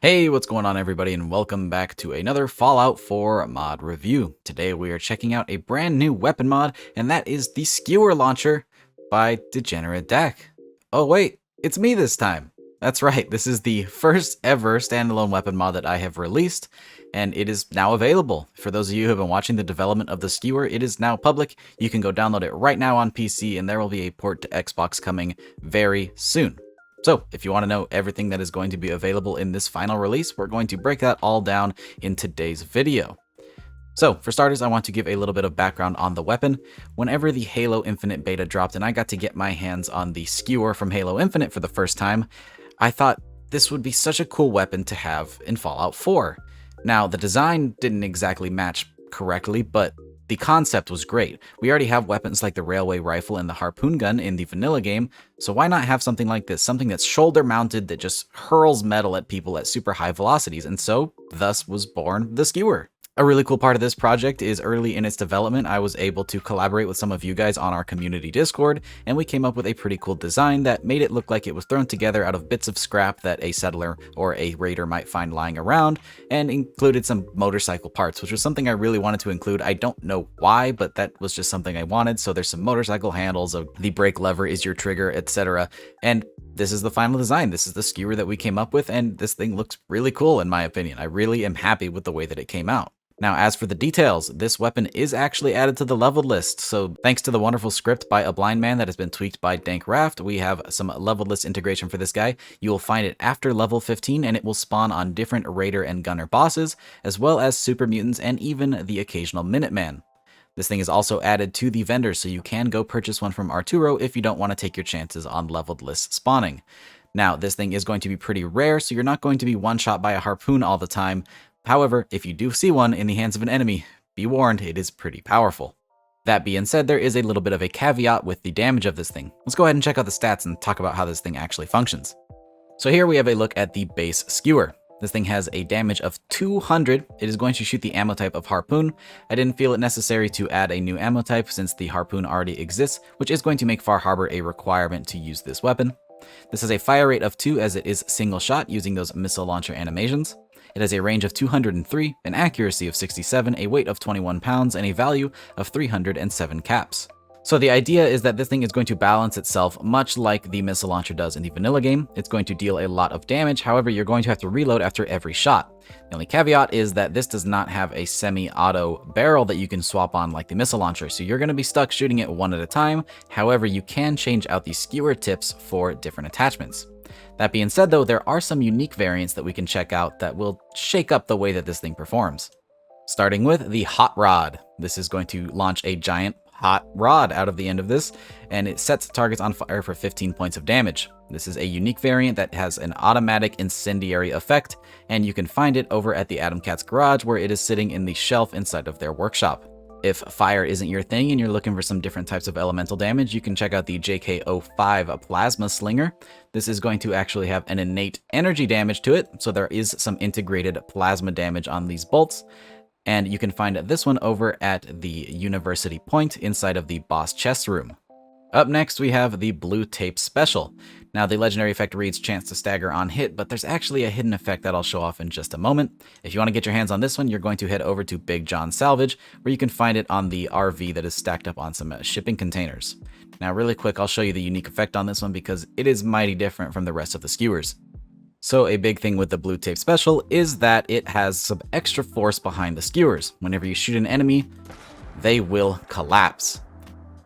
Hey, what's going on everybody, and welcome back to another Fallout 4 mod review. Today we are checking out a brand new weapon mod, and that is the Skewer launcher by Degenerate Dak. Oh wait, it's me this time. That's right, this is the first ever standalone weapon mod that I have released, and it is now available. For those of you who have been watching the development of the Skewer, it is now public. You can go download it right now on PC, and there will be a port to Xbox coming very soon. So, if you want to know everything that is going to be available in this final release, we're going to break that all down in today's video. So, for starters, I want to give a little bit of background on the weapon. Whenever the Halo Infinite beta dropped and I got to get my hands on the Skewer from Halo Infinite for the first time, I thought this would be such a cool weapon to have in Fallout 4. Now, the design didn't exactly match correctly, but the concept was great. We already have weapons like the railway rifle and the harpoon gun in the vanilla game, so why not have something like this, something that's shoulder mounted that just hurls metal at people at super high velocities, and so thus was born the Skewer. A really cool part of this project is early in its development, I was able to collaborate with some of you guys on our community Discord, and we came up with a pretty cool design that made it look like it was thrown together out of bits of scrap that a settler or a raider might find lying around, and included some motorcycle parts, which was something I really wanted to include. I don't know why, but that was just something I wanted. So there's some motorcycle handles, the brake lever is your trigger, etc. And this is the final design. This is the Skewer that we came up with, and this thing looks really cool in my opinion. I really am happy with the way that it came out. Now, as for the details, this weapon is actually added to the leveled list, so thanks to the wonderful script by a blind man that has been tweaked by Dank Raft, we have some leveled list integration for this guy. You will find it after level 15, and it will spawn on different Raider and Gunner bosses, as well as super mutants and even the occasional Minuteman. This thing is also added to the vendor, so you can go purchase one from Arturo if you don't want to take your chances on leveled list spawning. Now, this thing is going to be pretty rare, so you're not going to be one-shot by a harpoon all the time. However, if you do see one in the hands of an enemy, be warned, it is pretty powerful. That being said, there is a little bit of a caveat with the damage of this thing. Let's go ahead and check out the stats and talk about how this thing actually functions. So here we have a look at the base Skewer. This thing has a damage of 200. It is going to shoot the ammo type of harpoon. I didn't feel it necessary to add a new ammo type since the harpoon already exists, which is going to make Far Harbor a requirement to use this weapon. This has a fire rate of 2 as it is single shot using those missile launcher animations. It has a range of 203, an accuracy of 67, a weight of 21 pounds, and a value of 307 caps. So the idea is that this thing is going to balance itself much like the missile launcher does in the vanilla game. It's going to deal a lot of damage, however you're going to have to reload after every shot. The only caveat is that this does not have a semi-auto barrel that you can swap on like the missile launcher, so you're going to be stuck shooting it one at a time. However, you can change out the Skewer tips for different attachments. That being said though, there are some unique variants that we can check out that will shake up the way that this thing performs. Starting with the Hot Rod. This is going to launch a giant hot rod out of the end of this, and it sets targets on fire for 15 points of damage. This is a unique variant that has an automatic incendiary effect, and you can find it over at the Adam Cat's garage where it is sitting in the shelf inside of their workshop. If fire isn't your thing and you're looking for some different types of elemental damage, you can check out the JK05 Plasma Slinger. This is going to actually have an innate energy damage to it, so there is some integrated plasma damage on these bolts. And you can find this one over at the University Point inside of the boss chest room. Up next, we have the Blue Tape Special. Now, the legendary effect reads chance to stagger on hit, but there's actually a hidden effect that I'll show off in just a moment. If you want to get your hands on this one, you're going to head over to Big John Salvage, where you can find it on the RV that is stacked up on some shipping containers. Now, really quick, I'll show you the unique effect on this one because it is mighty different from the rest of the Skewers. So a big thing with the Blue Tape Special is that it has some extra force behind the Skewers. Whenever you shoot an enemy, they will collapse.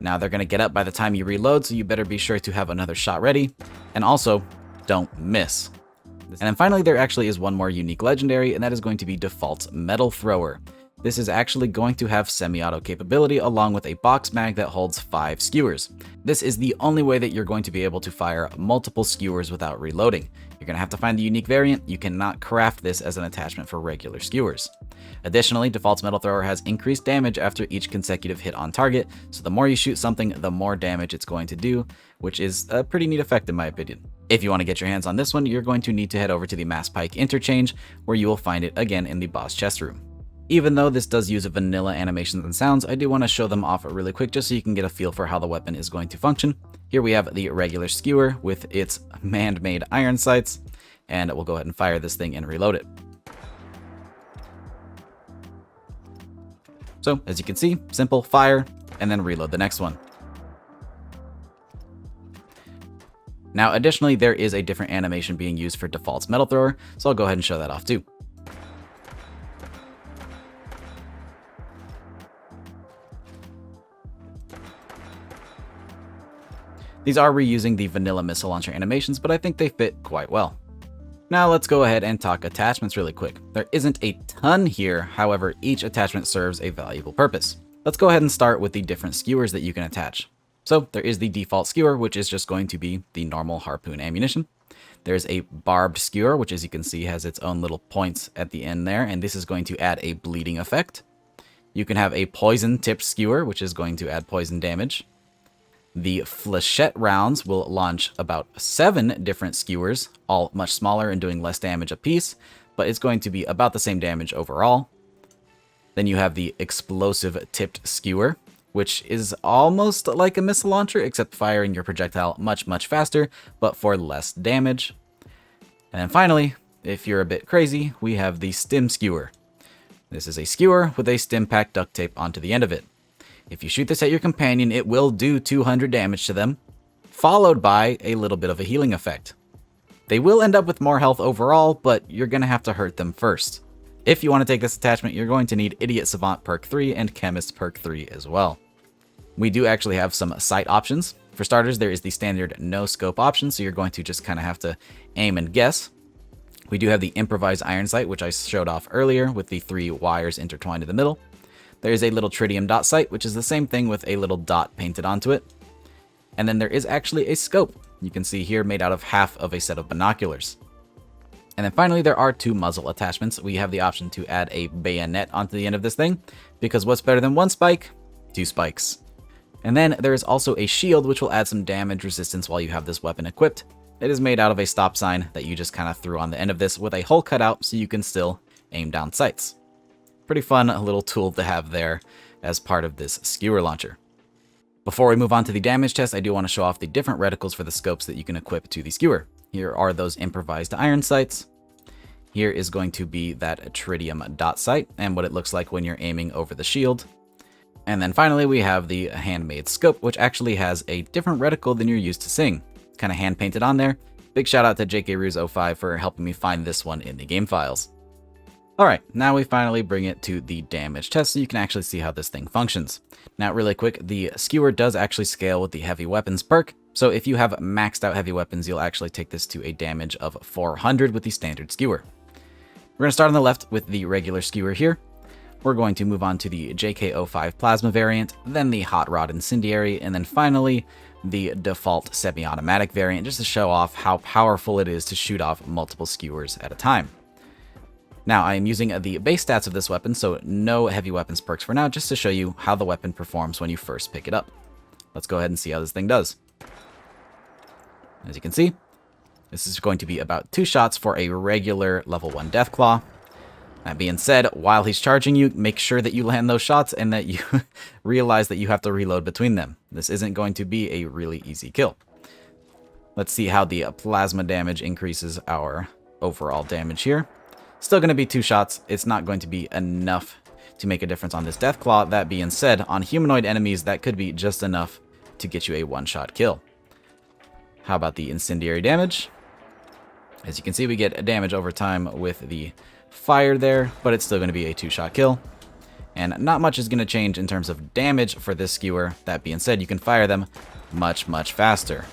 Now they're going to get up by the time you reload, so you better be sure to have another shot ready. And also, don't miss. And then finally, there actually is one more unique legendary, and that is going to be Default's Metal Thrower. This is actually going to have semi-auto capability along with a box mag that holds 5 skewers. This is the only way that you're going to be able to fire multiple skewers without reloading. You're going to have to find the unique variant. You cannot craft this as an attachment for regular skewers. Additionally, Default's Metal Thrower has increased damage after each consecutive hit on target, so the more you shoot something, the more damage it's going to do, which is a pretty neat effect in my opinion. If you want to get your hands on this one, you're going to need to head over to the Mass Pike Interchange, where you will find it again in the boss chest room. Even though this does use vanilla animations and sounds, I do want to show them off really quick just so you can get a feel for how the weapon is going to function. Here we have the regular skewer with its man-made iron sights. and we'll go ahead and fire this thing and reload it. So as you can see, simple, fire, and then reload the next one. Now additionally, there is a different animation being used for default's metal thrower, so I'll go ahead and show that off too. These are reusing the vanilla missile launcher animations, but I think they fit quite well. Now let's go ahead and talk attachments really quick. There isn't a ton here, however, each attachment serves a valuable purpose. Let's go ahead and start with the different skewers that you can attach. So there is the default skewer, which is just going to be the normal harpoon ammunition. There's a barbed skewer, which as you can see has its own little points at the end there, and this is going to add a bleeding effect. You can have a poison tipped skewer, which is going to add poison damage. The flechette rounds will launch about 7 different skewers, all much smaller and doing less damage apiece, but it's going to be about the same damage overall. Then you have the explosive tipped skewer, which is almost like a missile launcher, except firing your projectile much faster, but for less damage. And then finally, if you're a bit crazy, we have the stim skewer. This is a skewer with a stim pack duct tape onto the end of it. If you shoot this at your companion, it will do 200 damage to them, followed by a little bit of a healing effect. They will end up with more health overall, but you're going to have to hurt them first. If you want to take this attachment, you're going to need Idiot Savant perk 3 and Chemist perk 3 as well. We do actually have some sight options. For starters, there is the standard no scope option, so you're going to just kind of have to aim and guess. We do have the improvised iron sight, which I showed off earlier with the 3 wires intertwined in the middle. There is a little tritium dot sight, which is the same thing with a little dot painted onto it. And then there is actually a scope, you can see here, made out of half of a set of binoculars. And then finally, there are 2 muzzle attachments. We have the option to add a bayonet onto the end of this thing, because what's better than 1 spike? 2 spikes. And then there is also a shield, which will add some damage resistance while you have this weapon equipped. It is made out of a stop sign that you just kind of threw on the end of this with a hole cut out so you can still aim down sights. Pretty fun little tool to have there as part of this skewer launcher. Before we move on to the damage test, I do want to show off the different reticles for the scopes that you can equip to the skewer. Here are those improvised iron sights. Here is going to be that tritium dot sight and what it looks like when you're aiming over the shield. And then finally, we have the handmade scope, which actually has a different reticle than you're used to seeing. Kind of hand painted on there. Big shout out to JKRuse05 for helping me find this one in the game files. Alright, now we finally bring it to the damage test so you can actually see how this thing functions. Now really quick, the skewer does actually scale with the heavy weapons perk, so if you have maxed out heavy weapons, you'll actually take this to a damage of 400 with the standard skewer. We're going to start on the left with the regular skewer here. We're going to move on to the JK05 plasma variant, then the hot rod incendiary, and then finally the default semi-automatic variant, just to show off how powerful it is to shoot off multiple skewers at a time. Now, I am using the base stats of this weapon, so no heavy weapons perks for now, just to show you how the weapon performs when you first pick it up. Let's go ahead and see how this thing does. As you can see, this is going to be about 2 shots for a regular level 1 Deathclaw. That being said, while he's charging you, make sure that you land those shots and that you realize that you have to reload between them. This isn't going to be a really easy kill. Let's see how the plasma damage increases our overall damage here. Still going to be 2 shots. It's not going to be enough to make a difference on this Deathclaw. That being said, on humanoid enemies, that could be just enough to get you a 1-shot kill. How about the incendiary damage? As you can see, we get damage over time with the fire there, but it's still going to be a 2-shot kill. And not much is going to change in terms of damage for this skewer. That being said, you can fire them much faster.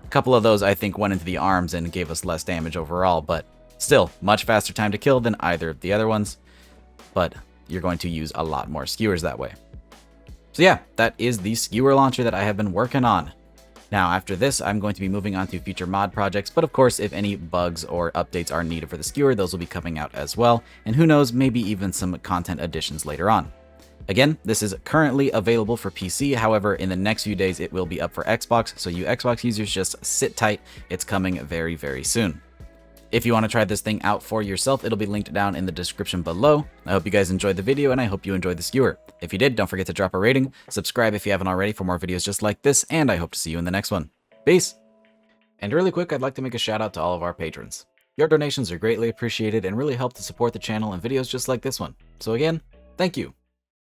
A couple of those, I think, went into the arms and gave us less damage overall, but still, much faster time to kill than either of the other ones, but you're going to use a lot more skewers that way. So yeah, that is the skewer launcher that I have been working on. Now, after this, I'm going to be moving on to future mod projects, but of course, if any bugs or updates are needed for the skewer, those will be coming out as well, and who knows, maybe even some content additions later on. Again, this is currently available for PC, however, in the next few days, it will be up for Xbox, so you Xbox users just sit tight, it's coming very soon. If you want to try this thing out for yourself, it'll be linked down in the description below. I hope you guys enjoyed the video, and I hope you enjoyed the skewer. If you did, don't forget to drop a rating, subscribe if you haven't already for more videos just like this, and I hope to see you in the next one. Peace! And really quick, I'd like to make a shout out to all of our patrons. Your donations are greatly appreciated and really help to support the channel and videos just like this one. So again, thank you.